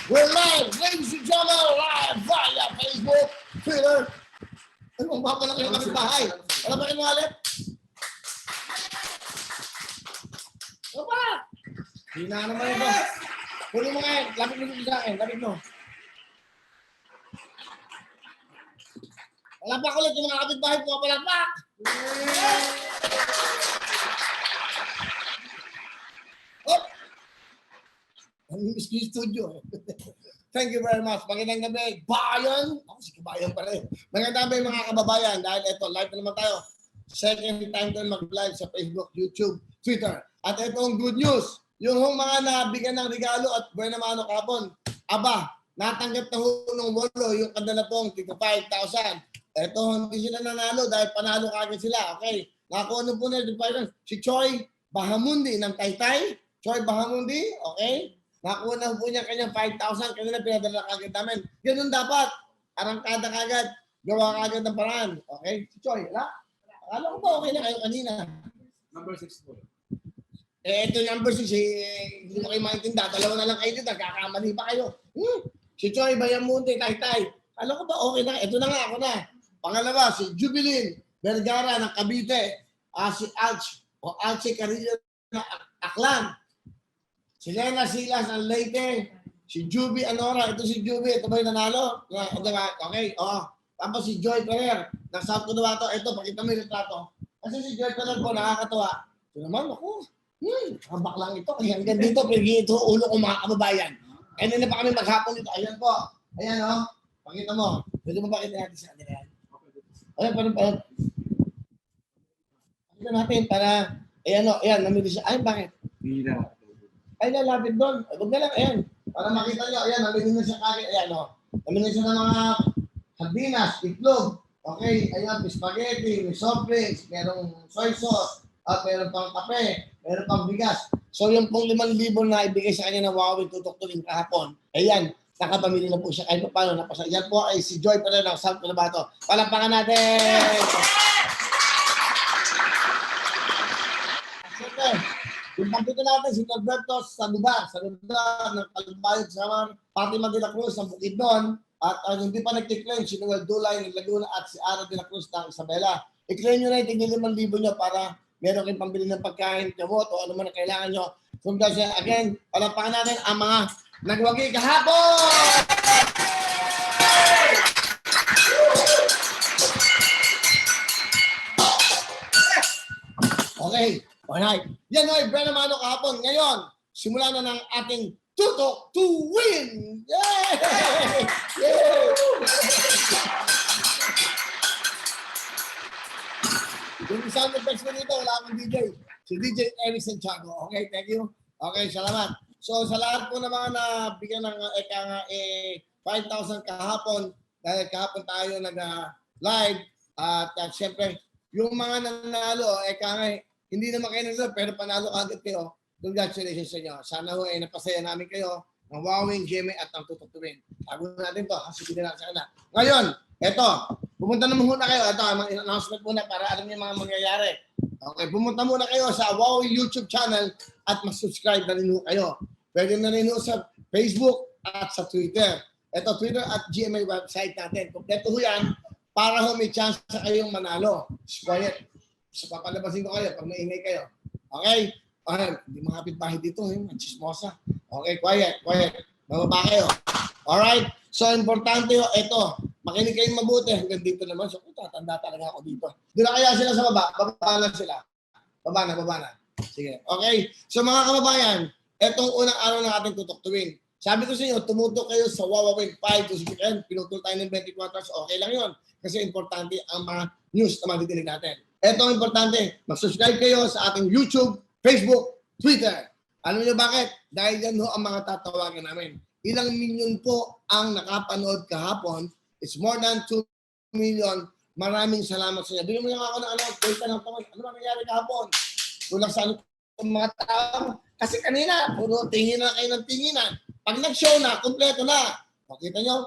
We're live, ladies and gentlemen, live via Facebook, Twitter. Ano bang papalaki ng kapitbahay? Ano ba kayo ulit? Ano ba? Hindi na naman ito. Kunin mo ngayon, lapit mo dito sa akin, lapit mo. Palapak ulit yung mga kapitbahay po, palapak! Oh! Ang miss ko yung studio. Thank you very much. Magandang gabi, bayan! Ako si kabayan pa rin. Magandang gabi mga kababayan dahil ito, live na naman tayo. Second time tayo mag-live sa Facebook, YouTube, Twitter. At ito ang good news. Yung mga nabigyan ng regalo at buwan naman kapon. Aba, natanggap na ng walo yung kadala pong 5,000. Ito, hindi sila nanalo dahil panalo kagad sila. Okay. Nakakuha na po na si Choi Bahamundi ng Taytay. Choi Bahamundi, okay. Nakuha na po niya kanyang 5,000. Kanina pinadala kagad namin. Ganun dapat. Arangkada kagad. Gawa kagad ng paraan. Okay? Si Choi, wala? Akala ko ba okay na kayo kanina? Number 6 po. Ito yung number 6. Hindi mo kayo maintinda. Dalawa na lang kayo dito. Nagkakamali pa kayo. Si Choi Bahamundi, Taytay. Alam ko ba okay na? Ito na nga, ako na. Pangalawa, si Jubilin Vergara ng Cavite. Si Alci Carrillo ng Aklan. Si Lena Silas ng Leyte. Si Juby Anora. Ito si Juby. Ito ba yung nanalo? Okay. Tapos si Joy Ferrer ng South Cotabato. Ito, pakita mo yung retrato. Kasi si Joy Ferrer po, nakakatawa. Ito naman, ako. Hambak lang ito. Kaya hanggang dito, pigi ito ulo ko mga kababayan. Kaya na pa kami maghapon dito. Ayan po. Ayan o. Pakita mo. Pwede mo pakita natin sa kanila yan. Ayan, parang. Pakita natin para, ayan o, ayan, namili siya. Ay, bakit? Ay, lalapit doon. Huwag na lang, ayan. Para makita nyo, ayan, namili na siya kagad. Ayan o. Namili siya ng mga sardinas, itlog. Okay, ayan, spaghetti, may soft drinks, merong soy sauce, at meron pang kape, meron pang bigas. So yung pong 5,000 na ibigay sa kanya ng Huawei Tutok Tuling kahapon, ayan, nakapamili na po siya kahit paano napasa. Yan po ay si Joy pala ng South Cotabato. Palampakan natin! Siyempre, yung pampito natin si Norberto sa lugar ng Kalbayog sa Fatima de la Cruz ng Bukidnon. At hindi pa nag-claim si Noel Dulay ng Laguna at si Ara de la Cruz ng Isabela. I-claim nyo na yung 5,000 nyo para meron kayong pambili ng pagkain, gamot o ano man ang kailangan nyo. Kung kasi, again, palampakan natin ang mga nagwagi kahapon! Okay, alright. Yan ay Brenna Mano kahapon. Ngayon, simula na ng ating Tutok to Win! Yay! Yay! Yung sound effects ko dito, wala akong DJ. Si DJ Eric Santiago. Okay, thank you. Okay, salamat. So, sa lahat po ng mga nabigyan ng 5,000 kahapon, dahil kahapon tayo nag-live, at syempre, yung mga nanalo, hindi naman kayo nanalo, pero panalo agad kayo. Congratulations sa inyo. Sana ho ay napasaya namin kayo ng Huawei, Gmail at ang Tutok to Win. Tago natin to. Sige na lang sa kanila. Ngayon, eto, pumunta na muna kayo. Ito, announcement muna para alam niyo mga mangyayari. Okay, pumunta muna kayo sa Huawei YouTube channel at mag-subscribe na rin ho kayo. Pwede na rin ho sa Facebook at sa Twitter. Ito, Twitter at GMA website natin. Kompleto ho yan para ho may chance sa kayong manalo. Quiet. So, papalabasin ko kayo pag maingay kayo. Okay? Hindi mga kapitbahay dito. Chismosa. Okay, quiet. Bababa kayo. Alright? So, importante ho, ito. Makinig kayong mabuti. Hanggang dito naman. So, tatanda talaga ako dito. Doon na kaya sila sa baba. Baba na sila. Baba na. Sige. Okay? So, mga kababayan, etong unang araw ng ating Tutok to Win. Sabi ko sa inyo, tumutok kayo sa Huawei 5 to 6 pinutol tayo ng 24 hours. Okay lang yun. Kasi importante ang mga news na matitinig natin. Ito ang importante. Mag-subscribe kayo sa ating YouTube, Facebook, Twitter. Alam niyo bakit? Dahil yan ho ang mga tatawagan namin. Ilang milyon po ang nakapanood kahapon. It's more than 2 million. Maraming salamat sa inyo. Bigyan mo lang ako ng ano ba nangyari kahapon? Tulak sa mga tao. Kasi kanina, puro tingin na kayo ng tinginan. Pag nag-show na, kompleto na. Makita nyo?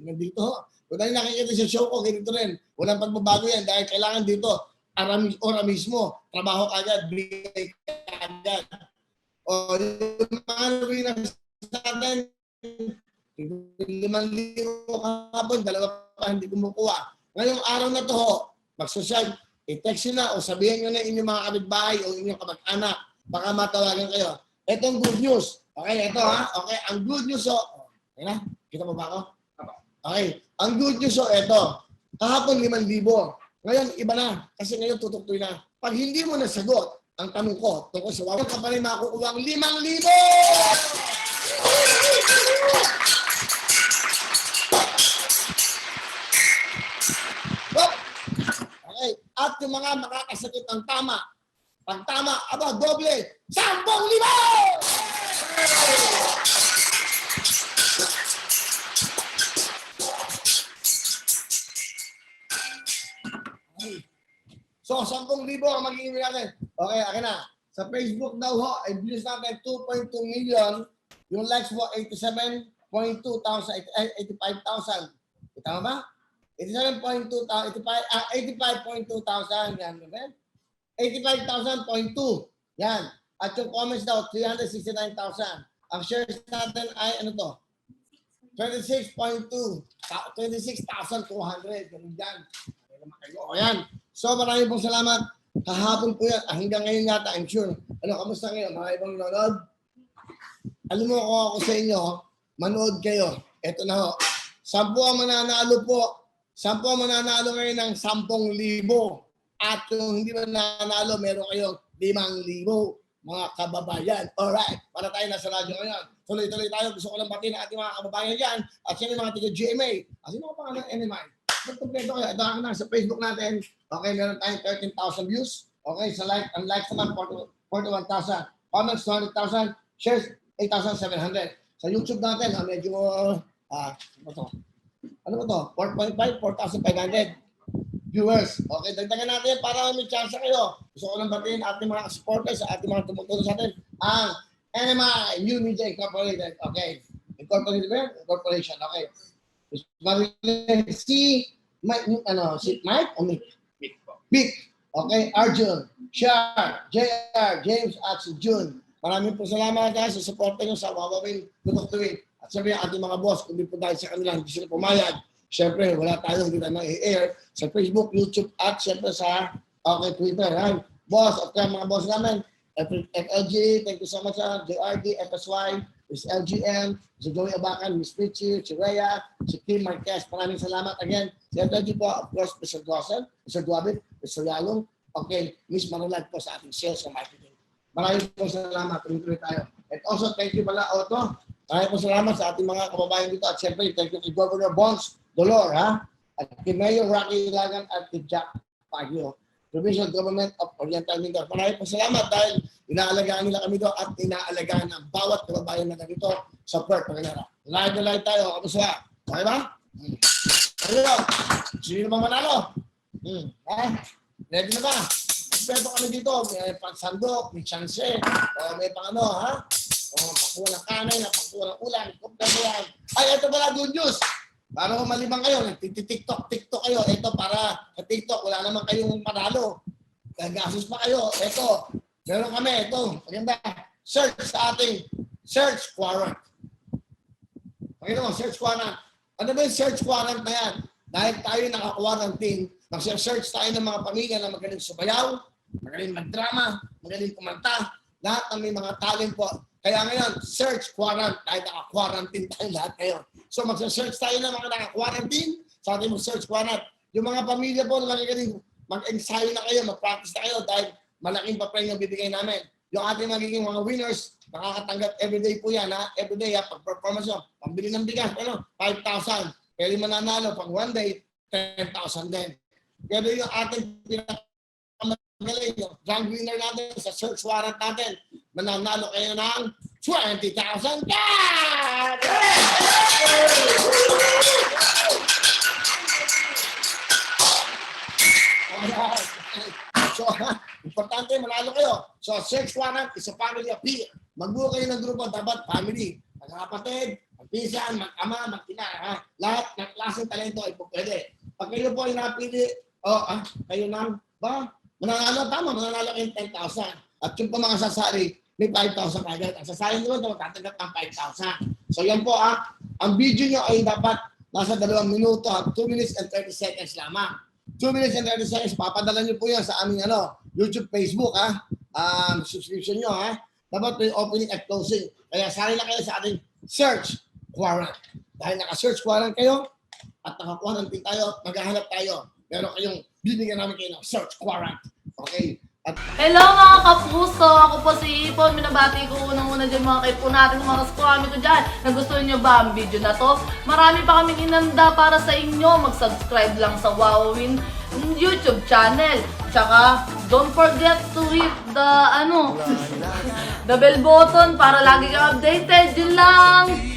Nandito ho. Kung tayo nakikita sa show ko, ganito rin. Walang pagbabago yan dahil kailangan dito, ora mismo, trabaho agad, bigay agad. O yung mga winners natin, 5,000 kahapon, 2 pa hindi kumukuha. Ngayong araw na to, magsusend, i-text nyo na o sabihin nyo na inyong mga kapitbahay o inyong kamag-anak, baka matawagan kayo. Itong good news. Okay, ito ha. Okay, ang good news okay na? Kita mo ba ako? Okay, ang good news ito. Kahapon 5,000. Ngayon, iba na. Kasi ngayon tutuktoy na. Pag hindi mo nasagot, ang tanong ko, tungkol sa wawang ka pa rin makukuha ang 5,000! Okay, at yung mga makakasagot ang tama, pag tama, aba, doble, 10,000! So, 10,000 ang magiging natin. Okay, akin na. Sa Facebook daw ho, ay views natin 2.2 million. Yung likes mo, 87.2 thousand, 85,000. Tama ba? 87.2 85.2 thousand. Yan, diba? 85,000.2. Yan. At yung comments daw, 369,000. Ang shares natin ay, ano to? 26.2. 26,200. Ganun dyan. O yan. So, maraming pong salamat. Kahapon po yan. Hanggang ngayon yata, I'm sure. Ano, kamusta ngayon? Maraming pong nanonood? Alam mo kung ako sa inyo, manood kayo. Ito na ho. 10 ang mananalo po. 10 ang mananalo ngayon ng 10,000. At kung hindi mananalo, meron kayong 5,000 mga kababayan. Alright. Para tayo nasa radyo ngayon. Tuloy-tuloy tayo. Gusto ko lang batiin ang ating mga kababayan dyan. At sino mga tiga GMA. At sino mga pangalan ng NMI. Magkumpleto kayo. Ito ako na sa Facebook natin. Okay, meron tayong 13,000 views. Okay, sa ang likes naman 41,000. Comments 200,000. Shares 8,700. Sa YouTube natin, medyo ano to? Ano ba to? 4.5, 4,500 viewers. Okay, dagdagan natin para may chance kayo. Gusto ko lang batiin ating mga supporters, ating mga tumutulong sa atin. Ang NMI, New Media Incorporated. Okay. Incorporation. Okay. Si Mike o Mick? Mick. Okay, Arjun, Shar, JR, James at si June. Maraming po salamat guys sa support nyo sa Wawawin Tutuktuin. At sabi ang ating mga boss, kung di po dahil sa kanila, hindi sila pumayag. Siyempre, wala tayong hindi tayo i-air sa Facebook, YouTube, at siyempre sa Twitter. Right? Boss, at mga boss namin, FLG, thank you so much, JRD, FSY, Miss LGM, si Joey Abacan, Miss Richie, si Rhea, si Kim Marquez. Maraming salamat again. Si FLG po, of course, Mr. Gossen, Mr. Duabit, Mr. Yalong. Okay, Miss Manulag po sa ating sales and marketing. Maraming po salamat. Tuloy-tuloy tayo. And also, thank you pala, Otto. Maraming po salamat sa ating mga kababayan dito. At siyempre, thank you kay Governor Bons Dolor, ha? At kay Mayor Rocky Ilagan at kay Jack Pagio. Provincial Government of Oriental Mindoro. Maraming po salamat dahil inaalagaan nila kami doon at inaalagaan ang bawat kababayan na dito sa Perth. Live na live tayo. Kamusta? Okay ba? Ano? Sino ba manalo? Ready na ba? Pwede kami dito. May pansandok, may chance, may pang ano, ha? Pagkuha ng kanay, pagkuha ng ulan, kumpleto yan. Ay, ito pala, good news. Para kung malibang kayo, nagtitiktok kayo. Ito para sa TikTok, wala naman kayong panalo. Gagasos pa kayo. Ito, meron kami. Ito, maganda. Search sa ating search warrant. Pakita mo, search warrant. Ano ba yung search warrant na yan? Dahil tayo naka-quarantine, mag-search tayo ng mga pamilya na magaling sumayaw, magaling magdrama, magaling kumanta, lahat ng may mga talent po. Kaya ngayon, search warrant. Dahil naka-quarantine tayo lahat ngayon. So mag-search tayo ng mga naka-quarantine sa ating search warrant. Yung mga pamilya po, mag-ensayo na kayo, mag-practice na kayo dahil malaking pa-premyo bibigay namin. Yung ating magiging mga winners, makakatanggap everyday po yan, ha? Everyday, ha? Pag-performance nyo, pambili ng bigas, 5,000. Pero yung mananalo, pag one day, 10,000 din. Pero yung ating pinakamagaling, yung grand winner natin sa search warrant natin, mananalo kayo ng 20,000 cash! So, importante, manalo kayo. So, search warrant is a family appeal. Magbuo kayo ng grupo, dapat family. Magkakapatid, magpinsan, mag-ama, mag-ina. Lahat ng klaseng talento ay po pwede. Pag kayo po ay napili, kayo nang, mananalo, tama, mananalo kayo 10,000. At yung pa mga sasali, may 5,000 agad. Ang sasayang naman, matatanggap ng 5,000. So yan po ang video nyo ay dapat nasa 2 minuto at 2 minutes and 30 seconds lamang. 2 minutes and 30 seconds, papadala nyo po yan sa aming YouTube, Facebook subscription nyo Dapat may opening at closing. Kaya sali na kayo sa ating search warrant. Dahil naka-search warrant kayo at nakakuha ng pin tayo, maghahanap tayo. Pero kayong bibigyan namin kayo ng search warrant. Okay? At Hello mga kapuso! Ako po si Ipon. Minabati ko unang-una dyan mga kaipo natin, mga squammy ko dyan. Nagustuhan nyo ba ang video na to? Marami pa kaming inanda para sa inyo. Mag-subscribe lang sa Wowin YouTube channel. Tsaka, don't forget to hit the, the bell button para lagi kang updated. Yun lang!